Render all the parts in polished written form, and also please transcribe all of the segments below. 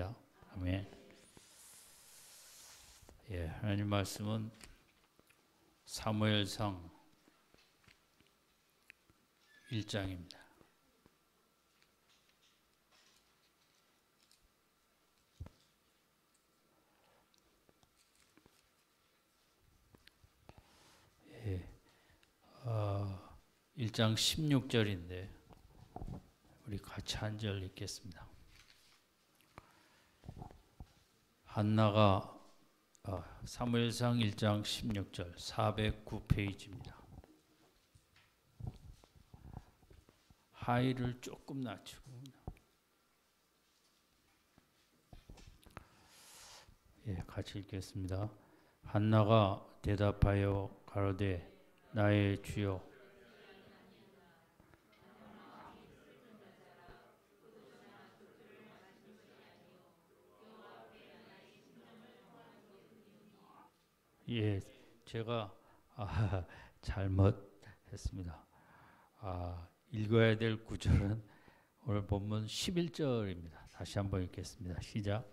읽겠습니다. 아멘. 예, 하나님 말씀은 사무엘상 1장입니다. 예, 1장 16절인데 우리 같이 한 절 읽겠습니다. 한나가 사무엘상 1장 16절 409페이지입니다. 하이를 조금 낮추고 예, 같이 읽겠습니다. 한나가 대답하여 가로되 나의 주여 예, 제가 잘못했습니다. 읽어야 될 구절은 오늘 본문 11절입니다. 다시 한번 읽겠습니다. 시작.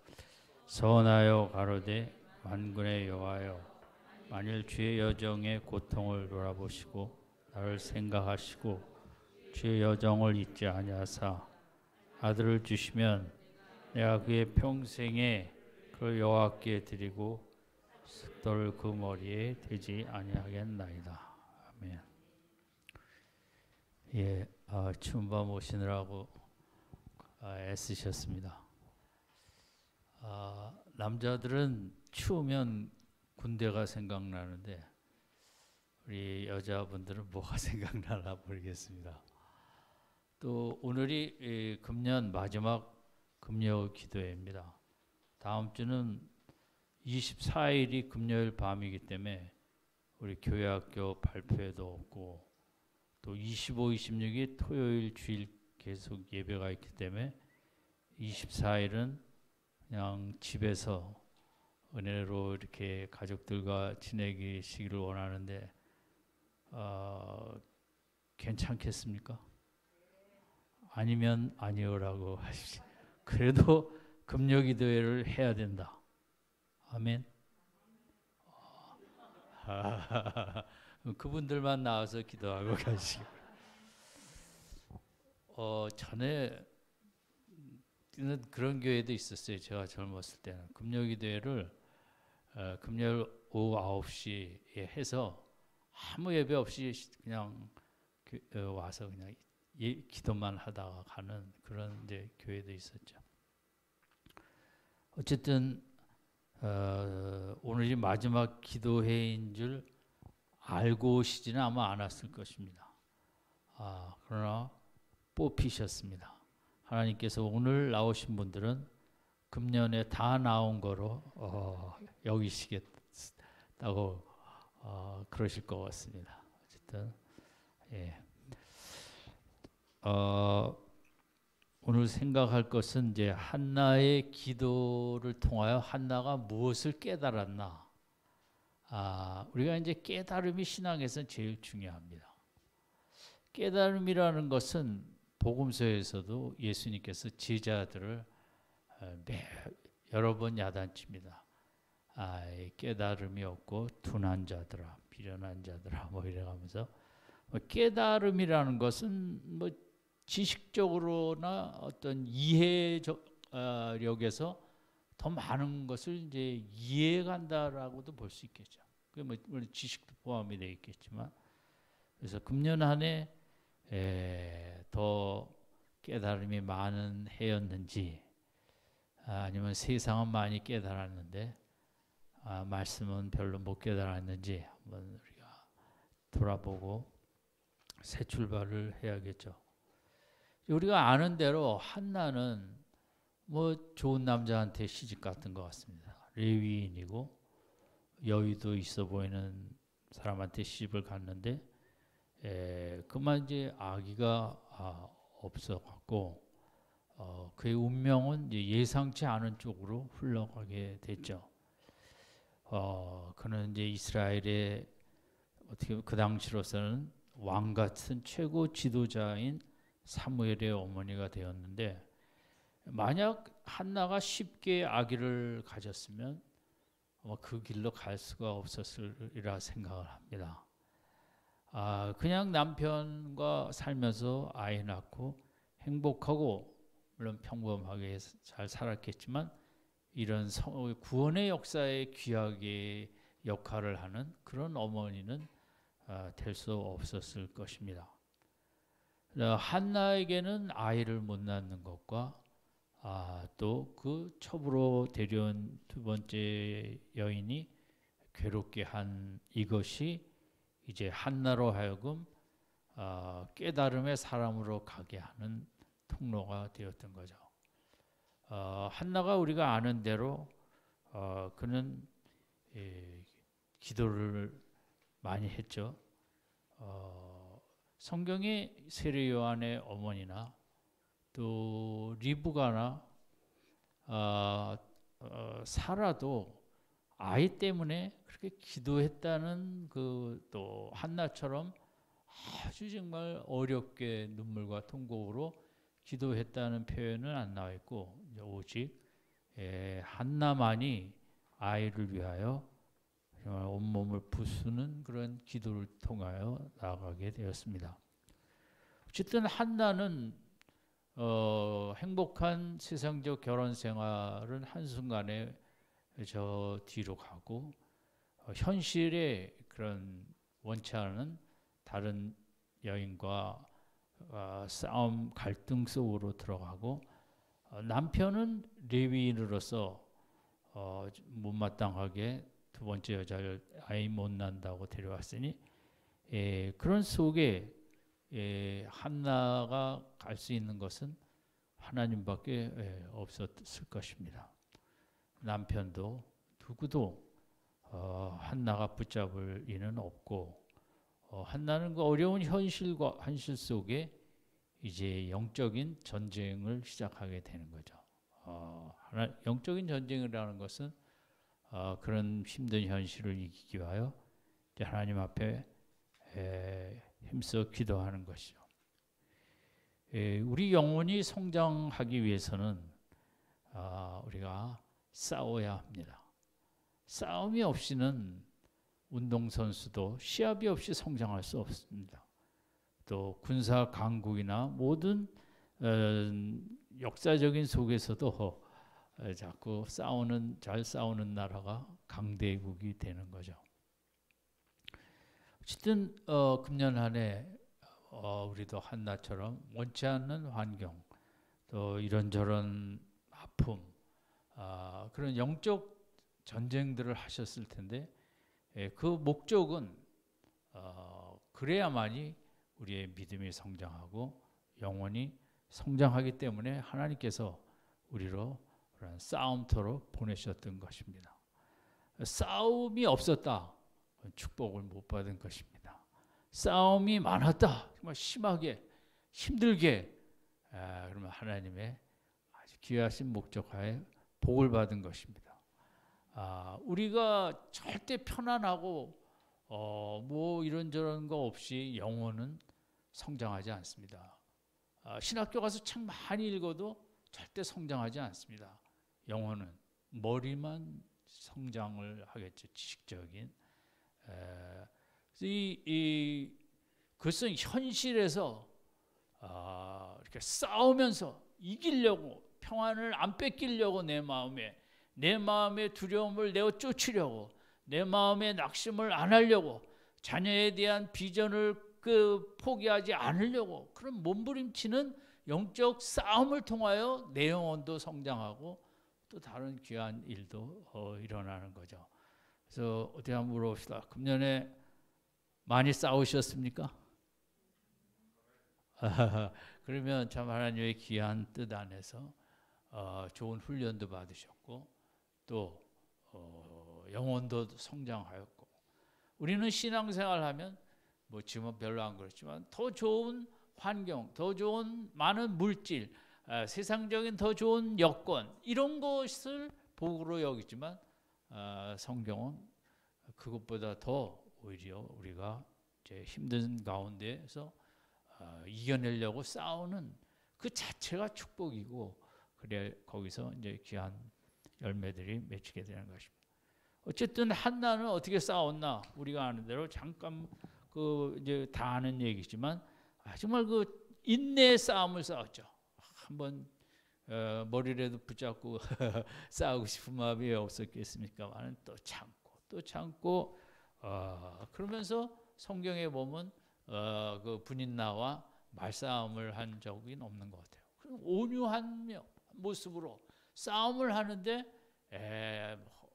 선하여 가로되 만군의 여호와여 만일 주의 여정의 고통을 돌아보시고 나를 생각하시고 주의 여정을 잊지 아니하사 아들을 주시면 내가 그의 평생에 그 여호와께 드리고 숫돌 그 머리에 대지 아니하겠나이다. 아멘. 예, 추운 밤 오시느라고 애쓰셨습니다. 남자들은 추우면 군대가 생각나는데 우리 여자분들은 뭐가 생각나나 모르겠습니다. 또 오늘이 금년 마지막 금요 기도회입니다. 다음 주는 24일이 금요일 밤이기 때문에 우리 교회학교 발표회도 없고 또 25, 26이 토요일 주일 계속 예배가 있기 때문에 24일은 그냥 집에서 은혜로 이렇게 가족들과 지내시기를 원하는데 괜찮겠습니까? 아니면 아니오라고 하십시오. 그래도 금요 기도회를 해야 된다. 아멘. 그분들만 나와서 기도하고 가시고. 전에 그런 교회도 있었어요. 제가 젊었을 때는 금요기도회를 금요일 오후 9시에 해서 아무 예배 없이 그냥 와서 그냥 기도만 하다가 가는 그런 이제 교회도 있었죠. 어쨌든 오늘이 마지막 기도회인 줄 알고 오시지는 아마 않았을 것입니다. 그러나 뽑히셨습니다. 하나님께서 오늘 나오신 분들은 금년에 다 나온 거로 여기시겠다고 그러실 것 같습니다. 어쨌든 예. 오늘 생각할 것은 이제 한나의 기도를 통하여 한나가 무엇을 깨달았나? 우리가 이제 깨달음이 신앙에서는 제일 중요합니다. 깨달음이라는 것은 복음서에서도 예수님께서 제자들을 여러 번 야단칩니다. 깨달음이 없고 둔한 자들아, 비련한 자들아, 뭐 이래가면서 깨달음이라는 것은 뭐 지식적으로나 어떤 이해력에서 더 많은 것을 이제 이해간다라고도 볼 수 있겠죠. 그 뭐 지식도 포함이 되어 있겠지만, 그래서 금년 한 해 더 깨달음이 많은 해였는지, 아니면 세상은 많이 깨달았는데 말씀은 별로 못 깨달았는지 한번 우리가 돌아보고 새 출발을 해야겠죠. 우리가 아는 대로 한나는 뭐 좋은 남자한테 시집 갔던 것 같습니다. 레위인이고 여유도 있어 보이는 사람한테 시집을 갔는데 그만 이제 아기가 없어갖고 그의 운명은 이제 예상치 않은 쪽으로 흘러가게 됐죠. 그는 이제 이스라엘의 어떻게 그 당시로서는 왕 같은 최고 지도자인 사무엘의 어머니가 되었는데 만약 한나가 쉽게 아기를 가졌으면 아마 그 길로 갈 수가 없었으리라 생각을 합니다. 그냥 남편과 살면서 아이 낳고 행복하고 물론 평범하게 잘 살았겠지만 이런 구원의 역사에 귀하게 역할을 하는 그런 어머니는 될 수 없었을 것입니다. 한나에게는 아이를 못 낳는 것과 또 그 첩으로 데려온 두 번째 여인이 괴롭게 한 이것이 이제 한나로 하여금 깨달음의 사람으로 가게 하는 통로가 되었던 거죠. 한나가 우리가 아는 대로 그는 기도를 많이 했죠. 성경에 세례 요한의 어머니나 또 리브가나 사라도 아이 때문에 그렇게 기도했다는 또 한나처럼 아주 정말 어렵게 눈물과 통곡으로 기도했다는 표현은 안 나와 있고 오직 한나만이 아이를 위하여 정말 온몸을 부수는 그런 기도를 통하여 나아가게 되었습니다. 어쨌든 한나는 행복한 세상적 결혼 생활은 한순간에 저 뒤로 가고 현실의 그런 원치 않은 다른 여인과 싸움 갈등 속으로 들어가고 남편은 레위인으로서 못마땅하게 두 번째 여자를 아이 못 낳는다고 데려왔으니 그런 속에 한나가 갈 수 있는 것은 하나님밖에 없었을 것입니다. 남편도 누구도 한나가 붙잡을 이는 없고 한나는 그 어려운 현실 속에 이제 영적인 전쟁을 시작하게 되는 거죠. 영적인 전쟁이라는 것은 그런 힘든 현실을 이기기 위하여 하나님 앞에 힘써 기도하는 것이죠. 우리 영혼이 성장하기 위해서는 우리가 싸워야 합니다. 싸움이 없이는 운동선수도 시합이 없이 성장할 수 없습니다. 또 군사 강국이나 모든 역사적인 속에서도 자꾸 잘 싸우는 나라가 강대국이 되는 거죠. 어쨌든 금년 한 해 우리도 한나처럼 원치 않는 환경 또 이런저런 아픔 그런 영적 전쟁들을 하셨을 텐데 그 목적은 그래야만이 우리의 믿음이 성장하고 영혼이 성장하기 때문에 하나님께서 우리로 그런 싸움터로 보내셨던 것입니다. 싸움이 없었다. 축복을 못 받은 것입니다. 싸움이 많았다. 정말 심하게 힘들게 그러면 하나님의 아주 귀하신 목적하에 복을 받은 것입니다. 우리가 절대 편안하고 뭐 이런저런 거 없이 영혼은 성장하지 않습니다. 신학교 가서 책 많이 읽어도 절대 성장하지 않습니다. 영혼은 머리만 성장을 하겠죠. 지식적인. 그것은 현실에서 이렇게 싸우면서 이기려고 평안을 안 뺏기려고 내 마음의 두려움을 내어 쫓으려고 내 마음의 낙심을 안 하려고 자녀에 대한 비전을 포기하지 않으려고 그런 몸부림치는 영적 싸움을 통하여 내 영혼도 성장하고 또 다른 귀한 일도 일어나는 거죠. 그래서 어디 한번 물어봅시다. 금년에 많이 싸우셨습니까? 그러면 참 하나님의 귀한 뜻 안에서 좋은 훈련도 받으셨고 또 영혼도 성장하였고 우리는 신앙생활하면 뭐 지금은 별로 안 그렇지만 더 좋은 환경, 더 좋은 많은 물질, 세상적인 더 좋은 여건 이런 것을 복으로 여기지만 성경은 그것보다 더 오히려 우리가 이제 힘든 가운데서 이겨내려고 싸우는 그 자체가 축복이고 그래 거기서 이제 귀한 열매들이 맺히게 되는 것입니다. 어쨌든 한나는 어떻게 싸웠나 우리가 아는 대로 잠깐 그 이제 다 아는 얘기지만 정말 그 인내의 싸움을 싸웠죠. 한번 머리라도 붙잡고 싸우고 싶은 마음이 없었겠습니까만 또 참고 그러면서 성경에 보면 그 분인나와 말싸움을 한 적이 없는 것 같아요. 온유한 모습으로 싸움을 하는데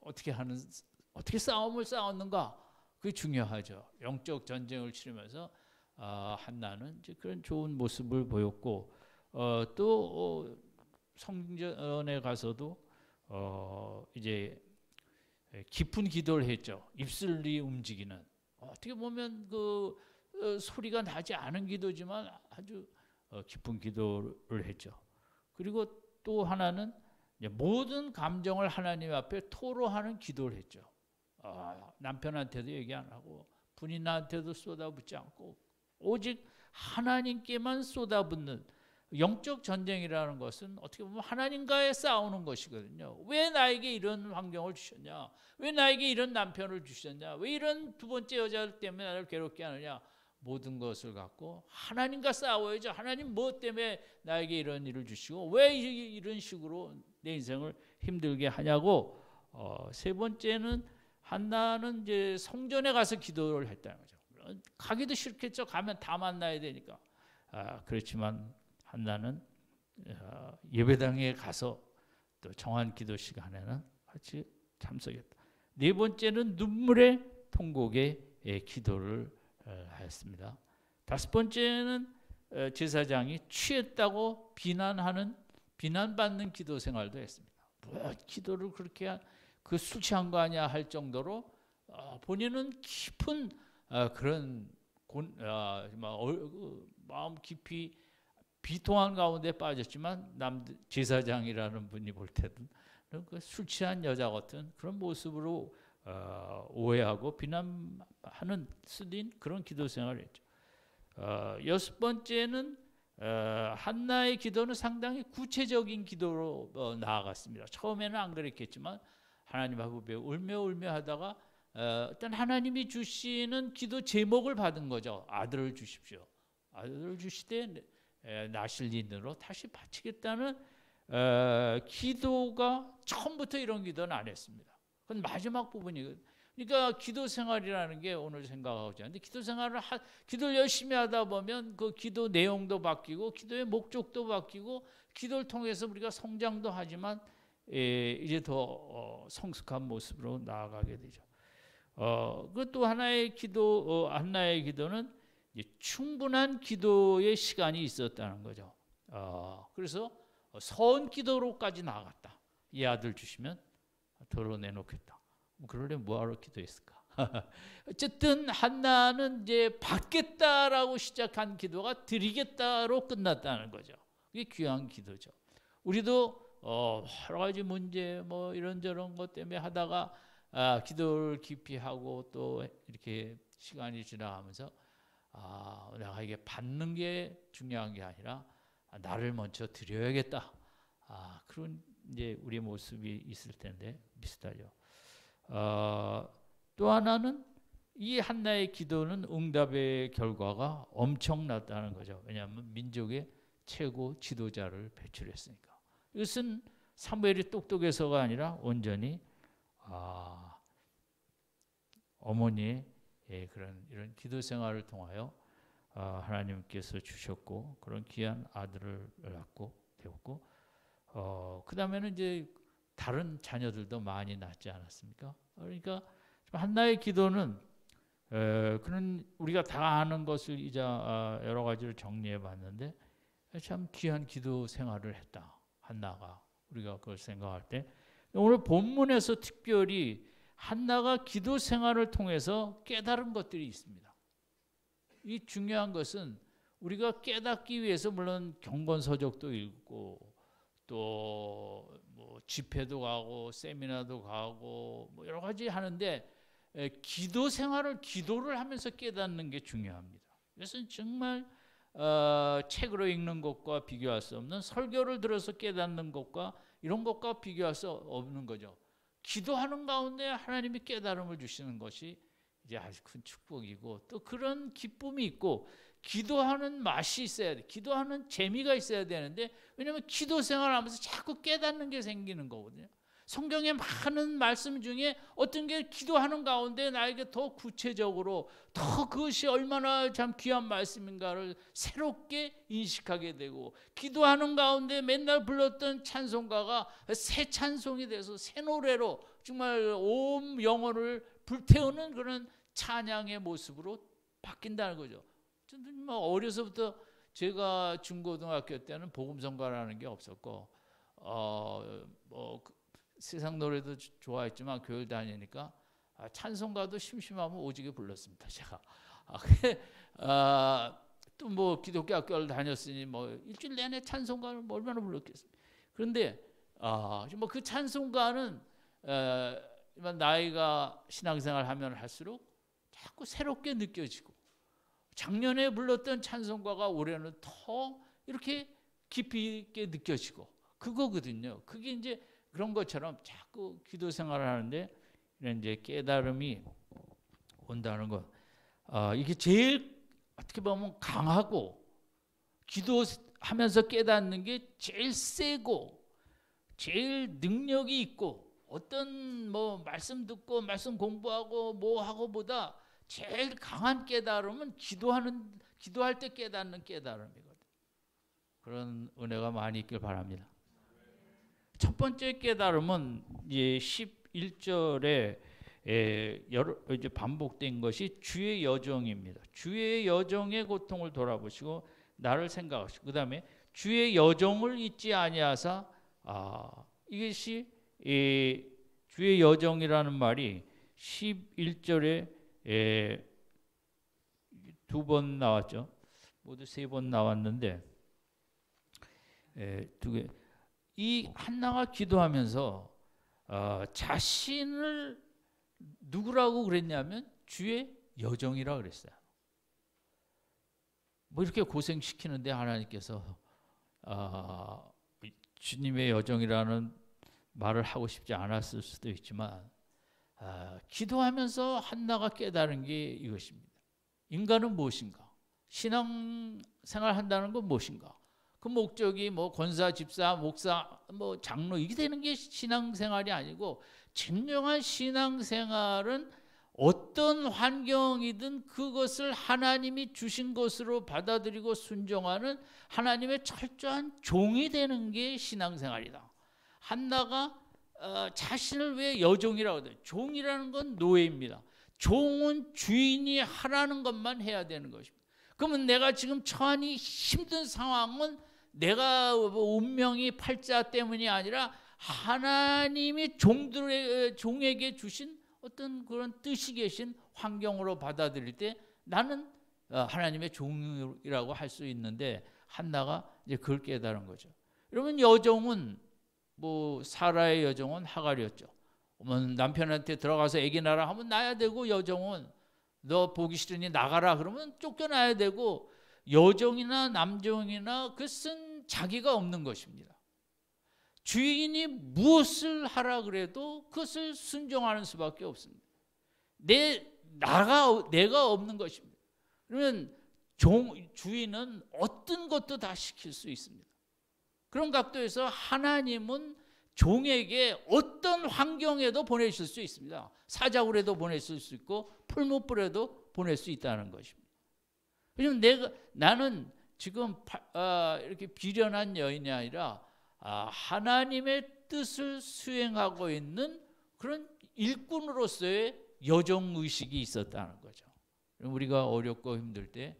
어떻게 싸움을 싸웠는가? 그게 중요하죠. 영적 전쟁을 치르면서 한나는 이제 그런 좋은 모습을 보였고 또 성전에 가서도 이제 깊은 기도를 했죠. 입술이 움직이는 어떻게 보면 그 소리가 나지 않은 기도지만 아주 깊은 기도를 했죠. 그리고 또 하나는 모든 감정을 하나님 앞에 토로하는 기도를 했죠. 남편한테도 얘기 안 하고 부인한테도 쏟아붓지 않고 오직 하나님께만 쏟아붓는 영적 전쟁이라는 것은 어떻게 보면 하나님과의 싸우는 것이거든요. 왜 나에게 이런 환경을 주셨냐? 왜 나에게 이런 남편을 주셨냐? 왜 이런 두 번째 여자 때문에 나를 괴롭게 하느냐? 모든 것을 갖고 하나님과 싸워야죠. 하나님 뭐 때문에 나에게 이런 일을 주시고 왜 이런 식으로 내 인생을 힘들게 하냐고. 세 번째는 한나는 이제 성전에 가서 기도를 했다는 거죠. 가기도 싫겠죠. 가면 다 만나야 되니까. 그렇지만 한나는 예배당에 가서 또 정한 기도 시간에는 같이 참석했다. 네 번째는 눈물의 통곡의 기도를 하였습니다. 다섯 번째는 제사장이 취했다고 비난받는 기도 생활도 했습니다. 뭐 기도를 그렇게 그 술 취한 거 아니야 할 정도로 본인은 깊은 그런 마음 깊이 비통한 가운데 빠졌지만 제사장이라는 분이 볼 때는 그 술 취한 여자 같은 그런 모습으로 오해하고 비난하는 쓰린 그런 기도 생활을 했죠. 여섯 번째는 한나의 기도는 상당히 구체적인 기도로 나아갔습니다. 처음에는 안 그랬겠지만 하나님 앞에 울며 하다가 일단 하나님이 주시는 기도 제목을 받은 거죠. 아들을 주십시오. 아들을 주시되 나실린으로 다시 바치겠다는 기도가 처음부터 이런 기도는 안 했습니다. 그건 마지막 부분이거든요. 그러니까 기도 생활이라는 게 오늘 생각하지 않는데 기도를 열심히 하다 보면 그 기도 내용도 바뀌고 기도의 목적도 바뀌고 기도를 통해서 우리가 성장도 하지만 이제 더 성숙한 모습으로 나아가게 되죠. 그것도 하나의 한나의 기도는 충분한 기도의 시간이 있었다는 거죠. 그래서 서원 기도로까지 나아갔다. 이 아들 주시면 덜어내놓겠다. 그러려면 뭐하러 기도했을까? 어쨌든 한나는 이제 받겠다라고 시작한 기도가 드리겠다로 끝났다는 거죠. 그게 귀한 기도죠. 우리도 여러 가지 문제 뭐 이런저런 것 때문에 하다가 기도를 깊이 하고 또 이렇게 시간이 지나가면서 내가 이게 받는 게 중요한 게 아니라 나를 먼저 드려야겠다. 그런 이제 우리의 모습이 있을 텐데 비슷하죠. 또 하나는 이 한나의 기도는 응답의 결과가 엄청났다는 거죠. 왜냐하면 민족의 최고 지도자를 배출했으니까. 이것은 사무엘이 똑똑해서가 아니라 온전히 어머니의 이런 기도 생활을 통하여 하나님께서 주셨고 그런 귀한 아들을 낳고 되었고 그 다음에는 이제 다른 자녀들도 많이 낳지 않았습니까? 그러니까 한나의 기도는 그런 우리가 다 아는 것을 이제 여러 가지를 정리해 봤는데 참 귀한 기도 생활을 했다. 한나가 우리가 그걸 생각할 때 오늘 본문에서 특별히 한나가 기도 생활을 통해서 깨달은 것들이 있습니다. 이 중요한 것은 우리가 깨닫기 위해서 물론 경건서적도 읽고 또 뭐 집회도 가고 세미나도 가고 뭐 여러 가지 하는데 기도를 하면서 깨닫는 게 중요합니다. 그래서 정말 책으로 읽는 것과 비교할 수 없는, 설교를 들어서 깨닫는 것과 이런 것과 비교할 수 없는 거죠. 기도하는 가운데 하나님이 깨달음을 주시는 것이 이제 아주 큰 축복이고, 또 그런 기쁨이 있고, 기도하는 맛이 있어야 돼. 기도하는 재미가 있어야 되는데, 왜냐하면 기도 생활하면서 자꾸 깨닫는 게 생기는 거거든요. 성경의 많은 말씀 중에 어떤 게 기도하는 가운데 나에게 더 구체적으로 더 그것이 얼마나 참 귀한 말씀인가를 새롭게 인식하게 되고, 기도하는 가운데 맨날 불렀던 찬송가가 새 찬송이 돼서 새 노래로 정말 온 영혼을 불태우는 그런 찬양의 모습으로 바뀐다는 거죠. 저는 뭐 어려서부터, 제가 중고등학교 때는 복음성가라는 게 없었고, 세상 노래도 좋아했지만 교회 다니니까 찬송가도 심심하면 오지게 불렀습니다. 제가 또 뭐 기독교 학교를 다녔으니 뭐 일주일 내내 찬송가를 뭐 얼마나 불렀겠습니까. 그런데 뭐 그 찬송가는 나이가 신앙생활 하면 할수록 자꾸 새롭게 느껴지고, 작년에 불렀던 찬송가가 올해는 더 이렇게 깊이 있게 느껴지고, 그거거든요. 그게 이제 그런 것처럼 자꾸 기도 생활을 하는데 이런 이제 깨달음이 온다는 것. 이게 제일 어떻게 보면 강하고, 기도하면서 깨닫는 게 제일 세고 제일 능력이 있고, 어떤 뭐 말씀 듣고 말씀 공부하고 뭐 하고보다 제일 강한 깨달음은 기도할 때 깨닫는 깨달음이거든요. 그런 은혜가 많이 있길 바랍니다. 첫 번째 깨달음은 이제 11절에 이제 반복된 것이 주의 여정입니다. 주의 여정의 고통을 돌아보시고 나를 생각하시고, 그 다음에 주의 여정을 잊지 아니하사, 이것이 주의 여정이라는 말이 11절에 두 번 나왔죠. 모두 세 번 나왔는데, 두 개. 이 한나가 기도하면서 자신을 누구라고 그랬냐면 주의 여정이라고 그랬어요. 뭐 이렇게 고생시키는데 하나님께서 주님의 여정이라는 말을 하고 싶지 않았을 수도 있지만, 기도하면서 한나가 깨달은 게 이것입니다. 인간은 무엇인가? 신앙생활 한다는 건 무엇인가? 그 목적이 뭐 권사, 집사, 목사, 뭐 장로 이게 되는 게 신앙생활이 아니고, 진정한 신앙생활은 어떤 환경이든 그것을 하나님이 주신 것으로 받아들이고 순종하는 하나님의 철저한 종이 되는 게 신앙생활이다. 한나가 자신을 왜 여종이라고 해요? 종이라는 건 노예입니다. 종은 주인이 하라는 것만 해야 되는 것입니다. 그러면 내가 지금 처한 이 힘든 상황은 내가 운명이 팔자 때문이 아니라 하나님이 종에게 주신 어떤 그런 뜻이 계신 환경으로 받아들일 때 나는 하나님의 종이라고 할 수 있는데, 한나가 이제 그걸 깨달은 거죠. 여러분, 여종은 뭐 사라의 여종은 하갈이었죠. 남편한테 들어가서 아기 낳으라 하면 낳아야 되고, 여종은 너 보기 싫으니 나가라 그러면 쫓겨나야 되고, 여종이나 남종이나 그것은 자기가 없는 것입니다. 주인이 무엇을 하라 그래도 그것을 순종하는 수밖에 없습니다. 내가 없는 것입니다. 그러면 주인은 어떤 것도 다 시킬 수 있습니다. 그런 각도에서 하나님은 종에게 어떤 환경에도 보내실 수 있습니다. 사자굴에도 보내실 수 있고 풀무불에도 보낼 수 있다는 것입니다. 왜냐하면 나는 지금 이렇게 비련한 여인이 아니라 하나님의 뜻을 수행하고 있는 그런 일꾼으로서의 여정의식이 있었다는 거죠. 우리가 어렵고 힘들 때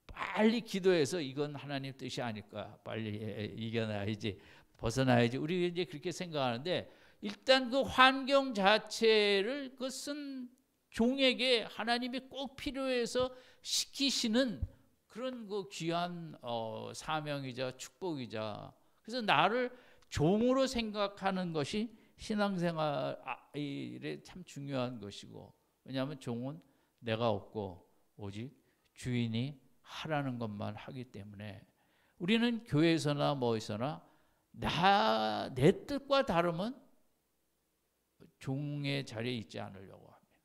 빨리 기도해서 이건 하나님 뜻이 아닐까, 빨리 이겨놔야지, 벗어나야지, 우리 이제 그렇게 생각하는데, 일단 그 환경 자체를, 그것은 종에게 하나님이 꼭 필요해서 시키시는 그런 그 귀한 사명이자 축복이자, 그래서 나를 종으로 생각하는 것이 신앙생활에 참 중요한 것이고, 왜냐하면 종은 내가 없고 오직 주인이 하라는 것만 하기 때문에 우리는 교회에서나 뭐에서나 내 뜻과 다르면 종의 자리에 있지 않으려고 합니다.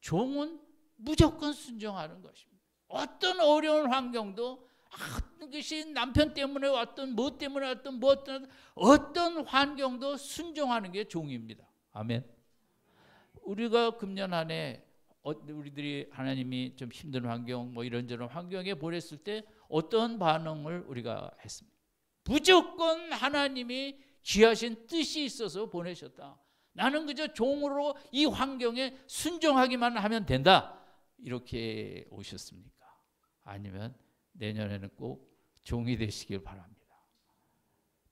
종은 무조건 순종하는 것입니다. 어떤 어려운 환경도 그것이 남편 때문에 왔던 뭐 때문에 왔던 어떤 환경도 순종하는 게 종입니다. 아멘. 우리가 금년 한 해 우리들이 하나님이 좀 힘든 환경 뭐 이런저런 환경에 보냈을 때 어떤 반응을 우리가 했습니까? 무조건 하나님이 귀하신 뜻이 있어서 보내셨다. 나는 그저 종으로 이 환경에 순종하기만 하면 된다. 이렇게 오셨습니까? 아니면 내년에는 꼭 종이 되시길 바랍니다.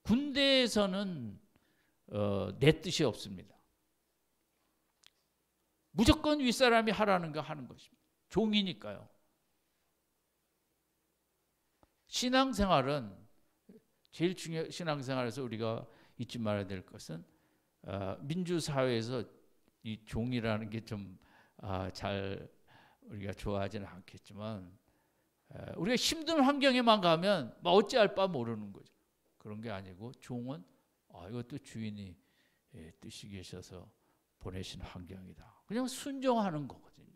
군대에서는 내 뜻이 없습니다. 무조건 윗사람이 하라는 거 하는 것입니다. 종이니까요. 신앙생활은 제일 신앙생활에서 우리가 잊지 말아야 될 것은 민주사회에서 이 종이라는 게 좀 잘 우리가 좋아하지는 않겠지만 우리가 힘든 환경에만 가면 막 어찌할 바 모르는 거죠. 그런 게 아니고 종은 이것도 주인이 뜻이 계셔서 보내신 환경이다. 그냥 순종하는 거거든요.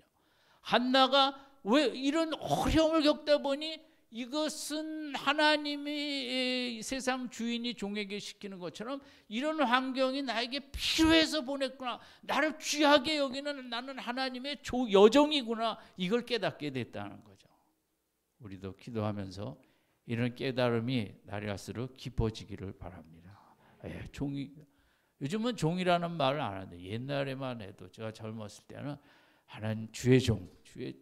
한나가 왜 이런 어려움을 겪다 보니 이것은 하나님이 세상 주인이 종에게 시키는 것처럼 이런 환경이 나에게 필요해서 보냈구나. 나를 귀하게 여기는 나는 하나님의 여종이구나. 이걸 깨닫게 됐다는 거죠. 우리도 기도하면서 이런 깨달음이 날이 갈수록 깊어지기를 바랍니다. 요즘은 종이라는 말을 안 하는데 옛날에만 해도 제가 젊었을 때는 하나님 주의 종,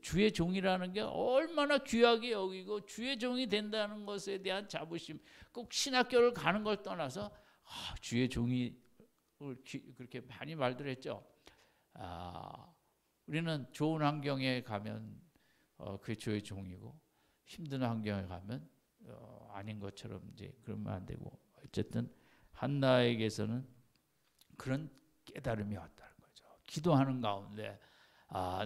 주의 종이라는 게 얼마나 귀하게 여기고 주의 종이 된다는 것에 대한 자부심, 꼭 신학교를 가는 걸 떠나서 주의 종이 그렇게 많이 말들 했죠. 우리는 좋은 환경에 가면 그게 주의 종이고 힘든 환경에 가면 아닌 것처럼 이제 그러면 안 되고 어쨌든 한나에게서는 그런 깨달음이 왔다는 거죠. 기도하는 가운데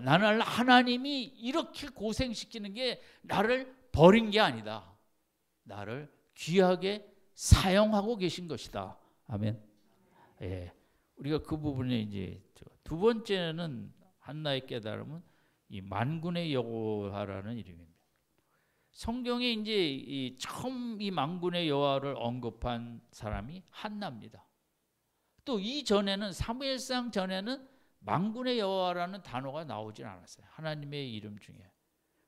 나는 하나님이 이렇게 고생시키는 게 나를 버린 게 아니다. 나를 귀하게 사용하고 계신 것이다. 아멘. 예, 우리가 그 부분에 이제 두 번째는 한나의 깨달음은 이 만군의 여호와라는 이름입니다. 성경에 이제 처음 이 만군의 여호와를 언급한 사람이 한나입니다. 또 이전에는 사무엘상 전에는 만군의 여호와라는 단어가 나오진 않았어요. 하나님의 이름 중에.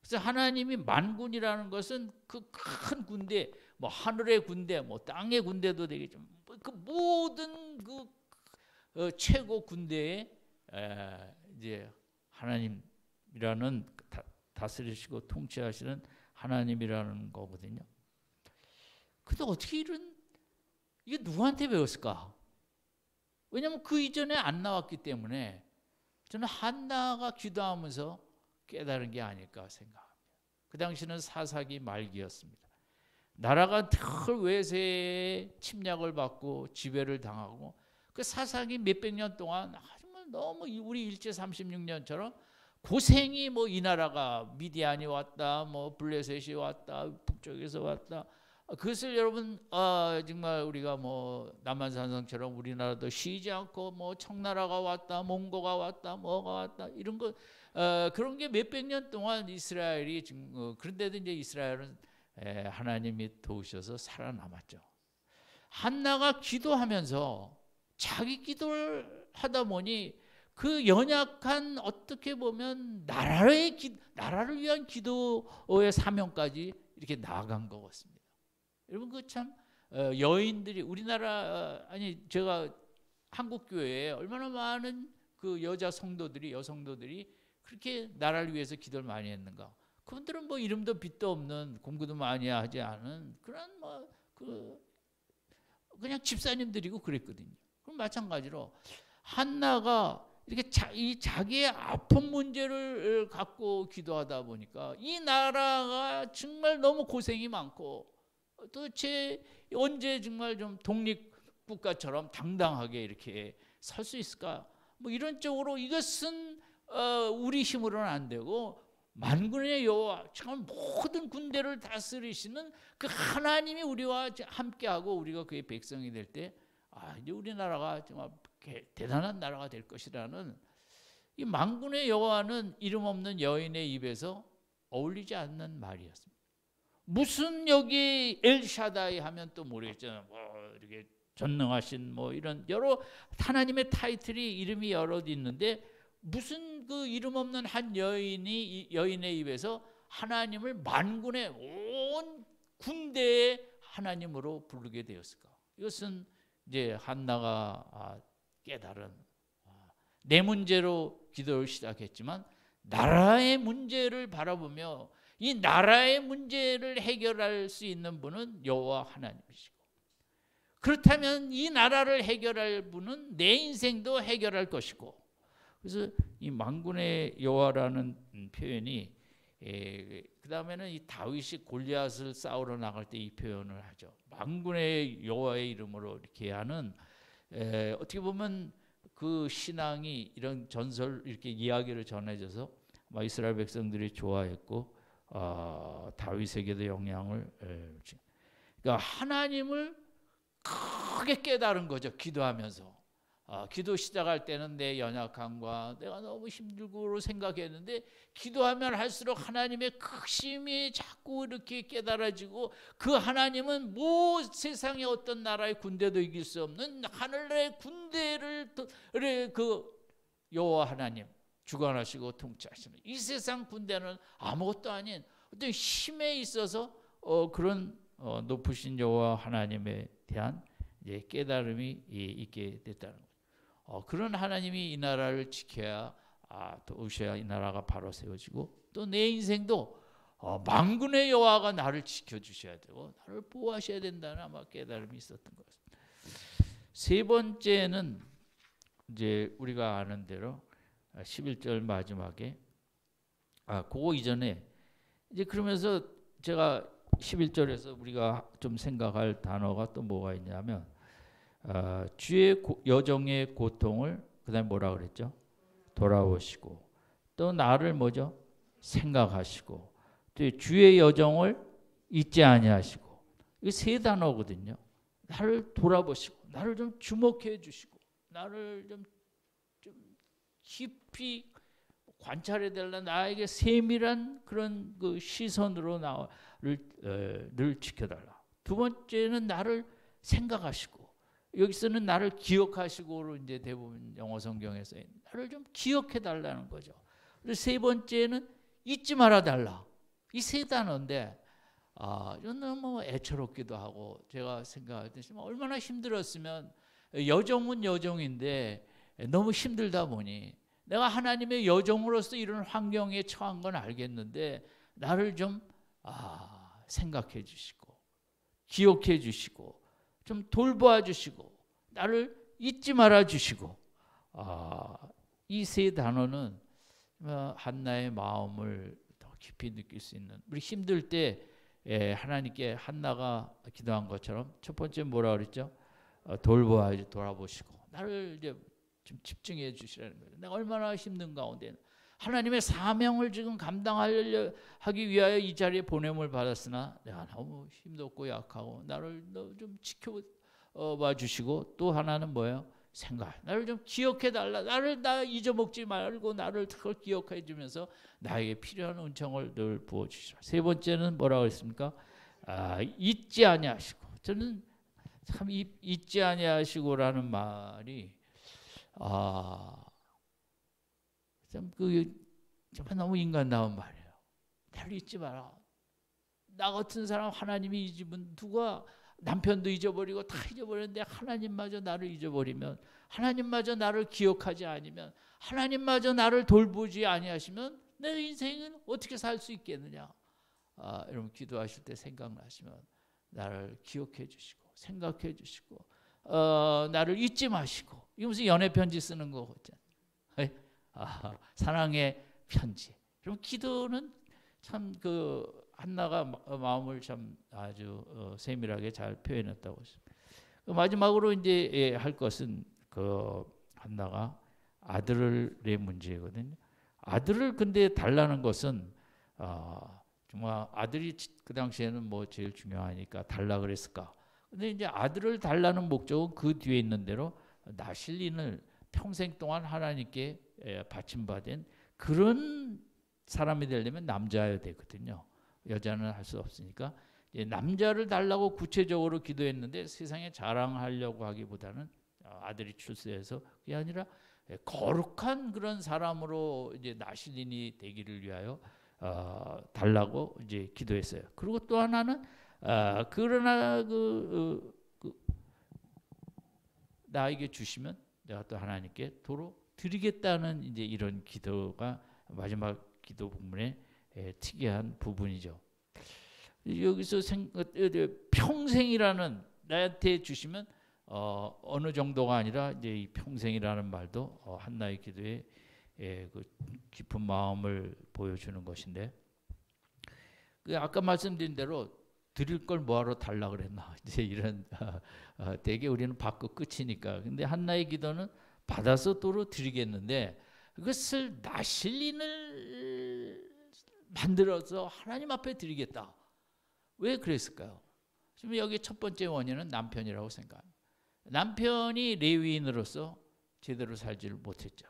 그래서 하나님이 만군이라는 것은 그 큰 군대, 뭐 하늘의 군대, 뭐 땅의 군대도 되겠지만 그 모든 그 최고 군대에 이제 하나님이라는 다스리시고 통치하시는 하나님이라는 거거든요. 근데 어떻게 이게 누구한테 배웠을까? 왜냐하면 그 이전에 안 나왔기 때문에 저는 한나가 기도하면서 깨달은 게 아닐까 생각합니다. 그 당시는 사사기 말기였습니다. 나라가 늘 외세의 침략을 받고 지배를 당하고 그 사사기 몇백 년 동안 정말 너무 우리 일제 36년처럼 고생이 뭐 이 나라가 미디안이 왔다, 뭐 블레셋이 왔다, 북쪽에서 왔다. 그것을 여러분 정말 우리가 뭐 남한산성처럼 우리나라도 쉬지 않고 뭐 청나라가 왔다, 몽고가 왔다, 뭐가 왔다 이런 거 그런 게 몇백 년 동안 이스라엘이 지금 그런데도 이제 이스라엘은 하나님이 도우셔서 살아남았죠. 한나가 기도하면서 자기 기도를 하다 보니 그 연약한 어떻게 보면 나라를 위한 기도의 사명까지 이렇게 나아간 것 같습니다. 여러분 그 참 여인들이 우리나라 제가 한국 교회에 얼마나 많은 그 여성도들이 그렇게 나라를 위해서 기도를 많이 했는가. 그분들은 뭐 이름도 빛도 없는 공부도 많이 하지 않은 그런 그냥 집사님들이고 그랬거든요. 그럼 마찬가지로 한나가 이렇게 자기의 아픈 문제를 갖고 기도하다 보니까 이 나라가 정말 너무 고생이 많고 도대체 언제 정말 좀 독립국가처럼 당당하게 이렇게 설 수 있을까? 뭐 이런 쪽으로 이것은 우리 힘으로는 안 되고 만군의 여호와, 참 모든 군대를 다스리시는 그 하나님이 우리와 함께하고 우리가 그의 백성이 될 때 이제 우리나라가 정말 대단한 나라가 될 것이라는, 이 만군의 여호와는 이름 없는 여인의 입에서 어울리지 않는 말이었습니다. 무슨 여기 엘샤다이 하면 또 모르겠잖아요. 이렇게 전능하신 이런 여러 하나님의 타이틀이, 이름이 여러 있는데 무슨 그 이름 없는 한 여인의 입에서 하나님을 만군의 온 군대의 하나님으로 부르게 되었을까? 이것은 이제 한나가 깨달은, 내 문제로 기도를 시작했지만 나라의 문제를 바라보며 이 나라의 문제를 해결할 수 있는 분은 여호와 하나님이시고, 그렇다면 이 나라를 해결할 분은 내 인생도 해결할 것이고, 그래서 이 만군의 여호와라는 표현이, 그 다음에는 이 다윗이 골리앗을 싸우러 나갈 때 이 표현을 하죠. 만군의 여호와의 이름으로 이렇게 하는, 어떻게 보면 그 신앙이 이런 전설, 이렇게 이야기를 전해져서 이스라엘 백성들이 좋아했고, 다윗에게도 영향을, 그러니까 하나님을 크게 깨달은 거죠. 기도하면서. 기도 시작할 때는 내 연약함과 내가 너무 힘들고 생각했는데, 기도하면 할수록 하나님의 크심이 자꾸 이렇게 깨달아지고, 그 하나님은 세상의 어떤 나라의 군대도 이길 수 없는 하늘의 군대를 그 여호와 하나님 주관하시고 통치하시는, 이 세상 군대는 아무것도 아닌 어떤 힘에 있어서 그런 높으신 여호와 하나님에 대한 이제 깨달음이 있게 됐다는 거예요. 그런 하나님이 이 나라를 지켜야, 또 오셔야 이 나라가 바로 세워지고, 또 내 인생도 만군의 여호와가 나를 지켜주셔야 되고 나를 보호하셔야 된다는 아마 깨달음이 있었던 것 같습니다. 세 번째는 이제 우리가 아는 대로 11절 마지막에, 그거 이전에 이제, 그러면서 제가 11절에서 우리가 좀 생각할 단어가 또 뭐가 있냐면, 주의 여정의 고통을, 그 다음에 뭐라 그랬죠? 돌아보시고, 또 나를 뭐죠? 생각하시고, 또 주의 여정을 잊지 아니하시고. 이 세 단어거든요. 나를 돌아보시고, 나를 좀 주목해 주시고, 나를 좀 깊이 관찰해 달라, 나에게 세밀한 그런 그 시선으로 나를 늘 지켜달라. 두 번째는 나를 생각하시고, 여기서는 나를 기억하시고로 이제 대부분 영어 성경에서 나를 좀 기억해 달라는 거죠. 그리고 세 번째는 잊지 말아 달라. 이 세 단어인데, 너무 애처롭기도 하고, 제가 생각할 때 얼마나 힘들었으면, 여정은 여정인데 너무 힘들다 보니 내가 하나님의 여정으로서 이런 환경에 처한 건 알겠는데, 나를 좀 생각해 주시고, 기억해 주시고, 좀 돌보아 주시고, 나를 잊지 말아 주시고. 이 세 단어는 한나의 마음을 더 깊이 느낄 수 있는, 우리 힘들 때 하나님께 한나가 기도한 것처럼 첫 번째 뭐라 그랬죠? 돌아보시고 나를 이제 좀 집중해 주시라는 거예요. 내가 얼마나 힘든 가운데 하나님의 사명을 지금 감당하기 위하여 이 자리에 보냄을 받았으나 내가 너무 힘들고 약하고, 나를 좀 지켜봐 주시고, 또 하나는 뭐예요? 나를 좀 기억해 달라. 나 잊어먹지 말고 나를 그걸 기억해 주면서 나에게 필요한 은총을 늘 부어 주시라. 세 번째는 뭐라고 했습니까? 잊지 아니하시고. 저는 참 잊지 아니하시고라는 말이 정말 너무 인간다운 말이에요. 나를 잊지 마라. 나 같은 사람 하나님이 잊으면, 누가 남편도 잊어버리고 다 잊어버렸는데 하나님마저 나를 잊어버리면, 하나님마저 나를 기억하지 않으면, 하나님마저 나를 돌보지 아니하시면 내 인생은 어떻게 살 수 있겠느냐. 여러분 기도하실 때 생각나시면 나를 기억해 주시고, 생각해 주시고, 나를 잊지 마시고. 이거 무슨 연애 편지 쓰는 거 같잖아요. 사랑의 편지. 그럼 기도는 참 한나가 마음을 참 아주 세밀하게 잘 표현했다고 했습니다. 마지막으로 이제 할 것은 한나가 아들의 문제거든요. 아들을 근데 달라는 것은 정말 아들이 그 당시에는 뭐 제일 중요하니까 달라 그랬을까. 근데 이제 아들을 달라는 목적은 그 뒤에 있는 대로 나실린을 평생 동안 하나님께 바침받은 그런 사람이 되려면 남자여야 되거든요. 여자는 할 수 없으니까 남자를 달라고 구체적으로 기도했는데 세상에 자랑하려고 하기보다는 아들이 출세해서 그게 아니라 거룩한 그런 사람으로 이제 나실린이 되기를 위하여 달라고 이제 기도했어요. 그리고 또 하나는 그러나 나에게 주시면 내가 또 하나님께 도로 드리겠다는 이제 이런 기도가 마지막 기도 부분의 특이한 부분이죠. 여기서 평생이라는 나한테 주시면 어느 정도가 아니라 이제 이 평생이라는 말도 한나의 기도에 그 깊은 마음을 보여주는 것인데, 그 아까 말씀드린 대로 드릴 걸 뭐하러 달라 그랬나 이제 이런 되게 우리는 받고 끝이니까. 근데 한나의 기도는 받아서 도로 드리겠는데 그것을 나실린을 만들어서 하나님 앞에 드리겠다. 왜 그랬을까요? 지금 여기 첫 번째 원인은 남편이라고 생각합니다. 남편이 레위인으로서 제대로 살지를 못했죠.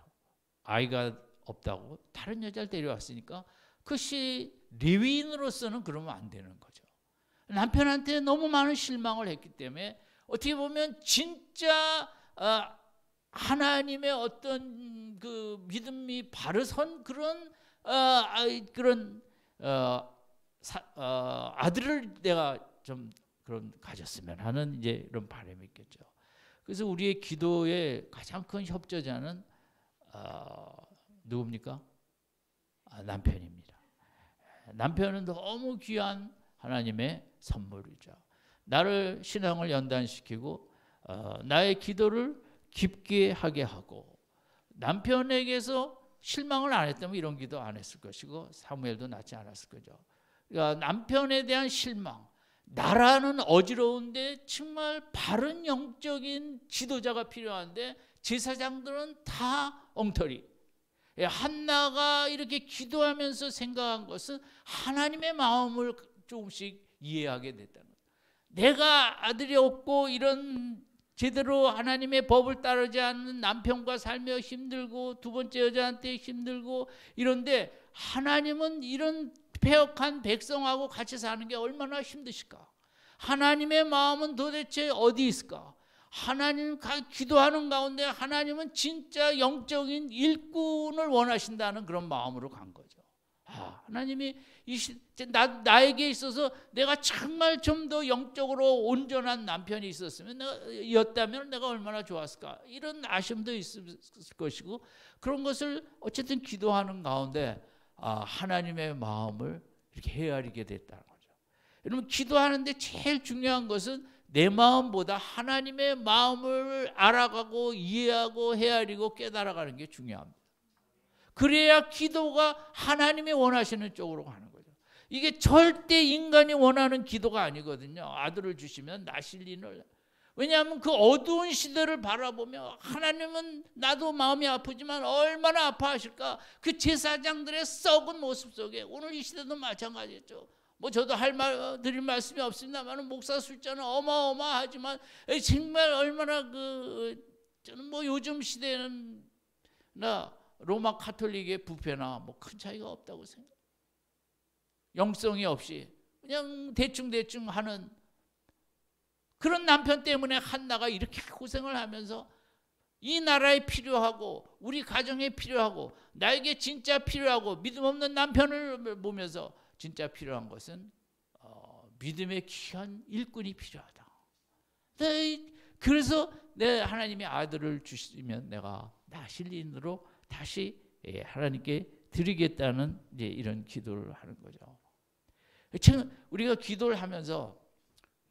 아이가 없다고 다른 여자를 데려왔으니까 그것이 레위인으로서는 그러면 안 되는 거죠. 남편한테 너무 많은 실망을 했기 때문에 어떻게 보면 진짜 하나님의 어떤 그 믿음이 바르선 그런 아들을 내가 좀 그런 가졌으면 하는 이제 이런 바람이 있겠죠. 그래서 우리의 기도의 가장 큰 협조자는 누굽니까? 남편입니다. 남편은 너무 귀한 하나님의 선물이죠. 나를 신앙을 연단시키고 나의 기도를 깊게 하게 하고, 남편에게서 실망을 안 했다면 이런 기도 안 했을 것이고 사무엘도 낳지 않았을 거죠. 그러니까 남편에 대한 실망, 나라는 어지러운데 정말 바른 영적인 지도자가 필요한데 제사장들은 다 엉터리. 한나가 이렇게 기도하면서 생각한 것은 하나님의 마음을 조금씩 이해하게 됐다는 거예요. 내가 아들이 없고 이런 제대로 하나님의 법을 따르지 않는 남편과 살며 힘들고 두 번째 여자한테 힘들고 이런데 하나님은 이런 패역한 백성하고 같이 사는 게 얼마나 힘드실까? 하나님의 마음은 도대체 어디 있을까? 하나님 기도하는 가운데 하나님은 진짜 영적인 일꾼을 원하신다는 그런 마음으로 간 거죠. 하나님이 나에게 있어서 내가 정말 좀 더 영적으로 온전한 남편이 있었으면 내가 얼마나 좋았을까, 이런 아쉬움도 있을 것이고, 그런 것을 어쨌든 기도하는 가운데 하나님의 마음을 이렇게 헤아리게 됐다는 거죠. 여러분, 기도하는데 제일 중요한 것은 내 마음보다 하나님의 마음을 알아가고 이해하고 헤아리고 깨달아가는 게 중요합니다. 그래야 기도가 하나님이 원하시는 쪽으로 가는 거죠. 이게 절대 인간이 원하는 기도가 아니거든요. 아들을 주시면 나실린을. 왜냐하면 그 어두운 시대를 바라보며 하나님은 나도 마음이 아프지만 얼마나 아파하실까. 그 제사장들의 썩은 모습 속에 오늘 이 시대도 마찬가지죠. 뭐 저도 드릴 말씀이 없습니다만 목사 숫자는 어마어마하지만 정말 얼마나 저는 뭐 요즘 시대는 로마 카톨릭의 부패나 뭐 큰 차이가 없다고 생각해요. 영성이 없이 그냥 대충 하는 그런 남편 때문에 한나가 이렇게 고생을 하면서 이 나라에 필요하고 우리 가정에 필요하고 나에게 진짜 필요하고 믿음 없는 남편을 보면서 진짜 필요한 것은 믿음의 귀한 일꾼이 필요하다. 그래서 내 하나님의 아들을 주시면 내가 나실린으로 다시 하나님께 드리겠다는 이제 이런 기도를 하는 거죠. 우리가 기도를 하면서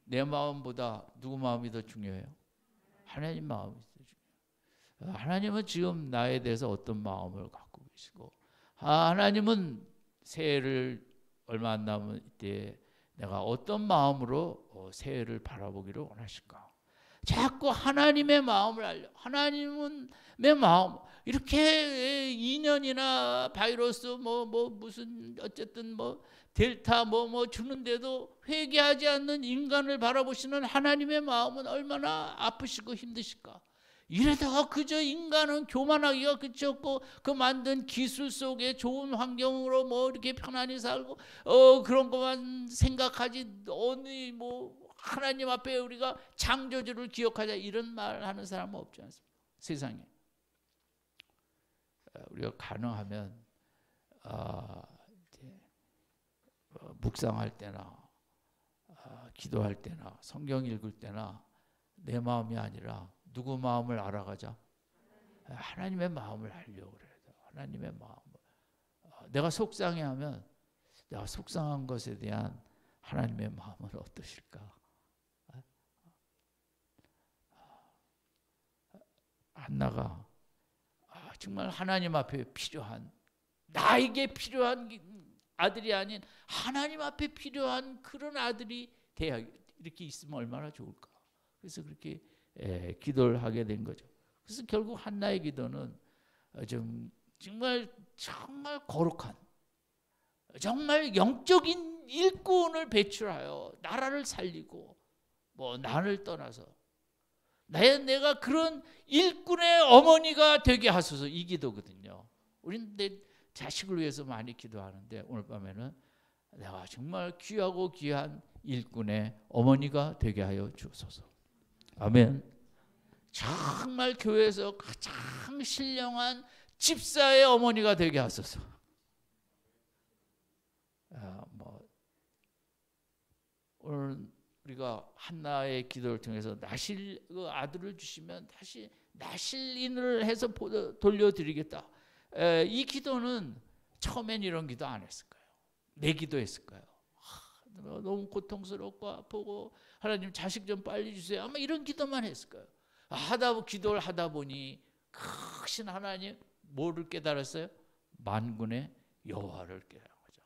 내 마음보다 누구 마음이 더 중요해요? 하나님 마음이 더 중요해요. 하나님은 지금 나에 대해서 어떤 마음을 갖고 계시고, 하나님은 새해를 얼마 안 남은 때 내가 어떤 마음으로 새해를 바라보기를 원하실까? 자꾸 하나님의 마음을 알려. 하나님의 마음. 이렇게 2년이나 바이러스 무슨 어쨌든 델타 주는데도 회개하지 않는 인간을 바라보시는 하나님의 마음은 얼마나 아프시고 힘드실까. 이래다가 그저 인간은 교만하기가 그쳤고 그 만든 기술 속에 좋은 환경으로 이렇게 편안히 살고 그런 것만 생각하지 어느 하나님 앞에 우리가 창조주를 기억하자 이런 말 하는 사람은 없지 않습니까? 세상에. 우리가 가능하면 묵상할 때나 기도할 때나 성경 읽을 때나 내 마음이 아니라 누구 마음을 알아가자? 하나님의 마음을 알려고 그래요. 하나님의 마음을. 내가 속상해하면 내가 속상한 것에 대한 하나님의 마음은 어떠실까? 한나가 정말 하나님 앞에 필요한, 나에게 필요한 아들이 아닌 하나님 앞에 필요한 그런 아들이 이렇게 있으면 얼마나 좋을까. 그래서 그렇게 기도를 하게 된 거죠. 그래서 결국 한나의 기도는 정말 거룩한, 정말 영적인 일꾼을 배출하여 나라를 살리고 나를 떠나서 내가 그런 일꾼의 어머니가 되게 하소서, 이 기도거든요. 우리는 내 자식을 위해서 많이 기도하는데 오늘 밤에는 내가 정말 귀하고 귀한 일꾼의 어머니가 되게 하여 주소서. 아멘. 정말 교회에서 가장 신령한 집사의 어머니가 되게 하소서. 오늘 우리가 한나의 기도를 통해서 아들을 주시면 다시 나실인을 해서 돌려드리겠다. 이 기도는 처음엔 이런 기도 안 했을 거예요. 내 기도했을 거예요. 너무 고통스럽고 아프고 하나님 자식 좀 빨리 주세요. 아마 이런 기도만 했을 거예요. 기도를 하다 보니 크신 하나님 뭐를 깨달았어요? 만군의 여호와를 깨달은 거죠.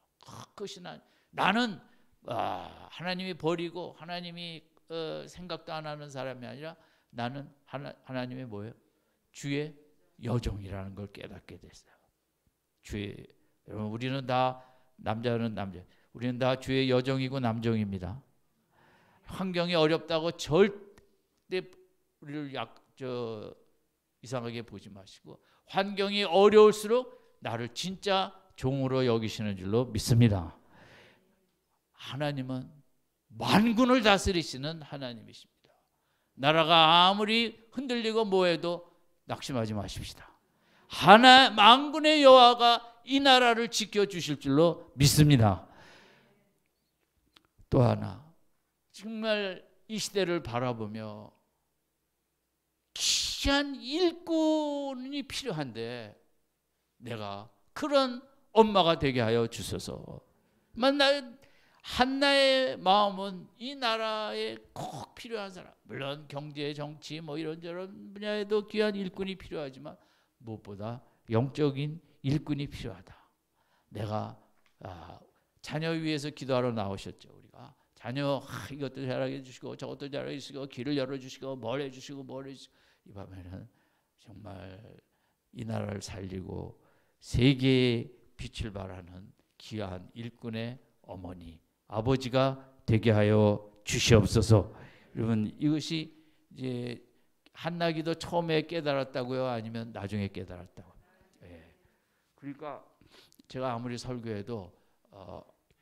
크신 하나님. 나는 하나님이 버리고 하나님이 생각도 안 하는 사람이 아니라 나는 하나님의 뭐예요? 주의 여종이라는 걸 깨닫게 됐어요. 여러분, 우리는 다 남자는 남자, 우리는 다 주의 여종이고 남종입니다. 환경이 어렵다고 절대 우리를 이상하게 보지 마시고 환경이 어려울수록 나를 진짜 종으로 여기시는 줄로 믿습니다. 하나님은 만군을 다스리시는 하나님이십니다. 나라가 아무리 흔들리고 뭐해도 낙심하지 마십시다. 만군의 여호와가 이 나라를 지켜주실 줄로 믿습니다. 또 하나, 정말 이 시대를 바라보며 귀한 일꾼이 필요한데 내가 그런 엄마가 되게 하여 주소서. 한나의 마음은 이 나라에 꼭 필요한 사람, 물론 경제, 정치 이런저런 분야에도 귀한 일꾼이 필요하지만 무엇보다 영적인 일꾼이 필요하다. 내가 자녀 위해서 기도하러 나오셨죠. 우리가 자녀 이것도 잘하게 해주시고 저것도 잘하게 해주시고 길을 열어주시고 뭘 해주시고 이 밤에는 정말 이 나라를 살리고 세계의 빛을 발하는 귀한 일꾼의 어머니, 아버지가 되게 하여 주시옵소서. 여러분, 이것이 이제 한나기도 처음에 깨달았다고요? 아니면 나중에 깨달았다고요? 그러니까 제가 아무리 설교해도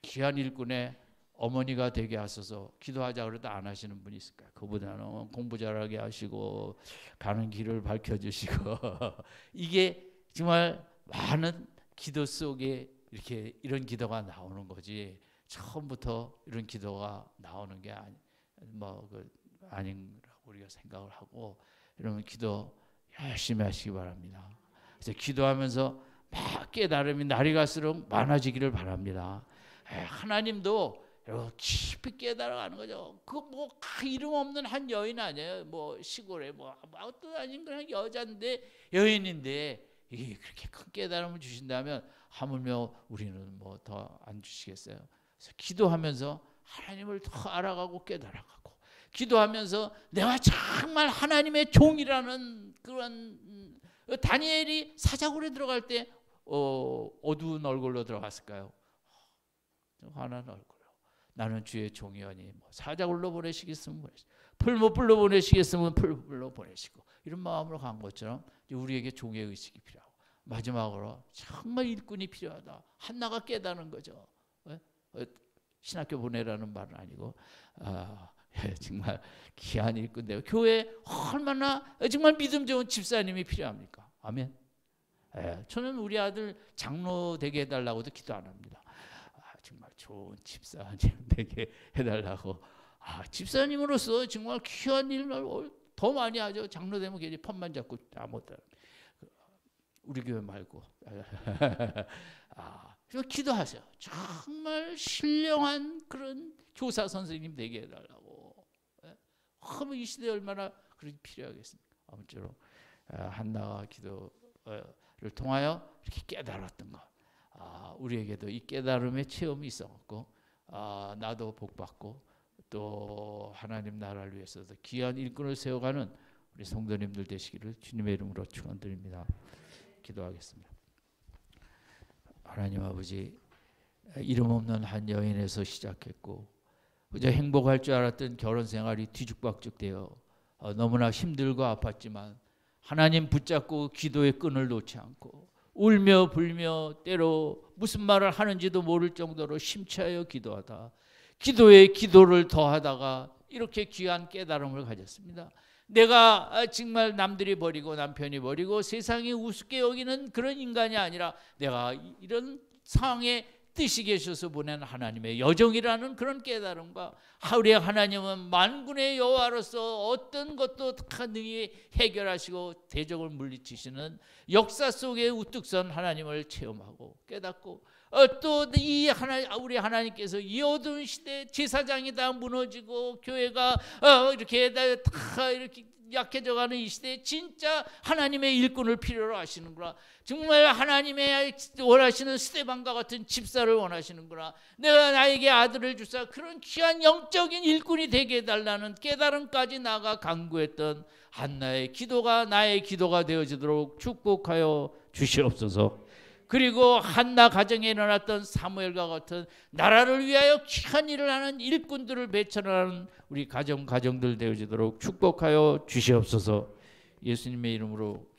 귀한 일꾼의 어머니가 되게 하소서 기도하자 그래도 안 하시는 분이 있을까요? 그보다는 공부 잘하게 하시고 가는 길을 밝혀주시고 이게 정말 많은 기도 속에 이런 기도가 나오는 거지, 처음부터 이런 기도가 나오는 게 아닌라고 우리가 생각을 하고, 여러분 기도 열심히 하시기 바랍니다. 그래서 기도하면서 막 깨달음이 날이 갈수록 많아지기를 바랍니다. 하나님도 깊이 깨달아가는 거죠. 이름 없는 한 여인 아니에요. 시골에 아무것도 아닌 그냥 여자인데 여인인데 이게 그렇게 큰 깨달음을 주신다면 하물며 우리는 더 안 주시겠어요? 그래서 기도하면서 하나님을 더 알아가고 깨달아가고 기도하면서 내가 정말 하나님의 종이라는 그런 다니엘이 사자굴에 들어갈 때 어두운 얼굴로 들어갔을까요? 환한 얼굴로 나는 주의 종이오니 뭐 사자굴로 보내시겠으면 보내시고 풀무불로 보내시겠으면 풀무불로 보내시고 이런 마음으로 간 것처럼 우리에게 종의 의식이 필요하고 마지막으로 정말 일꾼이 필요하다. 한나가 깨닫는 거죠. 신학교 보내라는 말은 아니고 정말 귀한 일꾼인데요. 교회에 얼마나 정말 믿음 좋은 집사님이 필요합니까? 아멘. 저는 우리 아들 장로 되게 해달라고도 기도 안 합니다. 정말 좋은 집사님 되게 해달라고. 집사님으로서 정말 귀한 일을 더 많이 하죠. 장로 되면 괜히 폰만 잡고 아무것도 우리 교회 말고. 그래서 기도하세요. 정말 신령한 그런 교사 선생님 되게 해달라고. 이 시대에 얼마나 그렇게 필요하겠습니까? 아무쪼록 한나가 기도를 통하여 이렇게 깨달았던 것. 우리에게도 이 깨달음의 체험이 있었고 나도 복받고 또 하나님 나라를 위해서도 귀한 일꾼을 세워가는 우리 성도님들 되시기를 주님의 이름으로 축원드립니다. 기도하겠습니다. 하나님 아버지, 이름 없는 한 여인에서 시작했고 그저 행복할 줄 알았던 결혼 생활이 뒤죽박죽되어 너무나 힘들고 아팠지만 하나님 붙잡고 기도의 끈을 놓지 않고 울며 불며 때로 무슨 말을 하는지도 모를 정도로 심취하여 기도하다 기도에 기도를 더하다가 이렇게 귀한 깨달음을 가졌습니다. 내가 정말 남들이 버리고 남편이 버리고 세상이 우습게 여기는 그런 인간이 아니라 내가 이런 상황에 뜻이 계셔서 보낸 하나님의 여정이라는 그런 깨달음과 우리 하나님은 만군의 여호와로서 어떤 것도 다 능히 해결하시고 대적을 물리치시는 역사 속에 우뚝 선 하나님을 체험하고 깨닫고 또 이 우리 하나님께서 이 어두운 시대 제사장이 다 무너지고 교회가 이렇게 다 이렇게 약해져가는 이 시대에 진짜 하나님의 일꾼을 필요로 하시는구나. 정말 하나님의 원하시는 스데반과 같은 집사를 원하시는구나. 내가 나에게 아들을 주사 그런 귀한 영적인 일꾼이 되게 해달라는 깨달음까지 나가 간구했던 한나의 기도가 나의 기도가 되어지도록 축복하여 주시옵소서. 그리고 한나 가정에 일어났던 사무엘과 같은 나라를 위하여 귀한 일을 하는 일꾼들을 배출하는 우리 가정들 되어지도록 축복하여 주시옵소서. 예수님의 이름으로